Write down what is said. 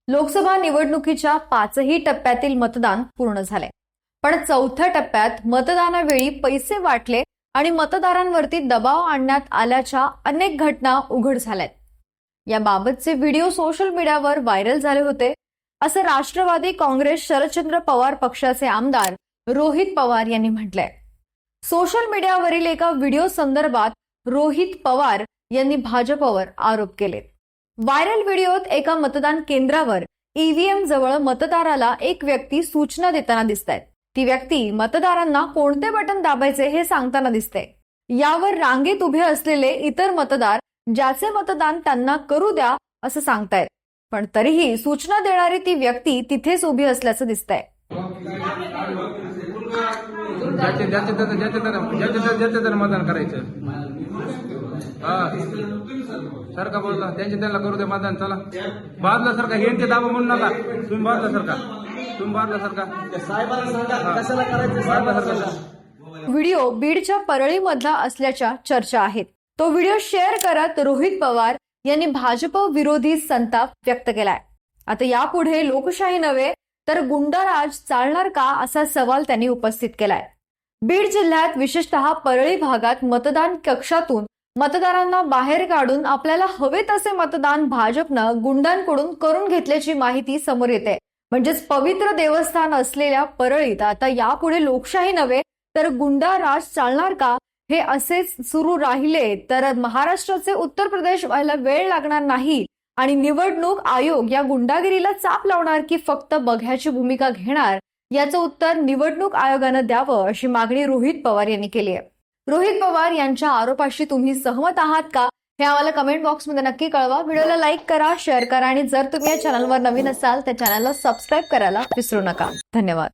लोकसभा निवडणुकीच्या 5ही टप्प्यातील मतदान पूर्ण झाले, पण चौथ्या टप्प्यात मतदानावेळी पैसे वाटले आणि मतदारांवरती दबाव आणण्यात आल्याच्या अनेक घटना उघड झाल्यात। याबाबतचे व्हिडिओ सोशल मीडियावर व्हायरल झाले होते, असं राष्ट्रवादी काँग्रेस शरदचंद्र पवार पक्षाचे आमदार रोहित पवार यांनी म्हटलंय। सोशल मीडियावरील एका व्हिडिओ संदर्भात रोहित पवार यांनी भाजपवर आरोप केले। व्हायरल व्हिडिओत एका मतदान केंद्रावर ईव्हीएम जवळ मतदाराला एक व्यक्ती सूचना देताना दिसतायत। ती व्यक्ती मतदारांना कोणते बटन दाबायचे हे सांगताना दिसते। यावर रांगेत उभे असलेले इतर मतदार ज्याचे मतदान त्यांना करू द्या असं सांगतायत, पण तरीही सूचना देणारी ती व्यक्ती तिथेच उभी असल्याचं दिसतंय। मतदान करायचं सरका बोलता त्यांना करू दे मतदान। चला बाजूला सरका, यांचे दाबा म्हणू नका, तुम्ही बाजूला सरका, तुम्ही बाजूला सरका, कशाला करायचं। व्हिडिओ बीडच्या परळीमधला असल्याच्या चर्चा आहेत। तो व्हिडिओ शेअर करत रोहित पवार यांनी भाजप विरोधी संताप व्यक्त केलाय। आता यापुढे लोकशाही नव्हे तर गुंडाराज चालणार का असा सवाल त्यांनी उपस्थित केलाय। बीड जिल्ह्यात विशेषतः परळी भागात मतदान कक्षातून मतदारांना बाहेर काढून आपल्याला हवे तसे मतदान भाजपनं गुंडांकडून करून घेतल्याची माहिती समोर येते। म्हणजेच पवित्र देवस्थान असलेल्या परळीत आता यापुढे लोकशाही नव्हे तर गुंडाराज चालणार का, हे असेच सुरू राहिले तर महाराष्ट्राचे उत्तर प्रदेश व्हायला वेळ लागणार नाही आणि निवडणूक आयोग या गुंडागिरीला चाप लावणार की फक्त बघ्याची भूमिका घेणार, याचं उत्तर निवडणूक आयोगानं द्यावं अशी मागणी रोहित पवार यांनी केली आहे। रोहित पवार यांच्या आरोपाशी तुम्ही सहमत आहात का हे आम्हाला कमेंट बॉक्समध्ये नक्की कळवा। व्हिडिओला लाईक करा, शेअर करा आणि जर तुम्ही या चॅनलवर नवीन असाल तर चॅनलला सबस्क्राईब करायला विसरू नका। धन्यवाद।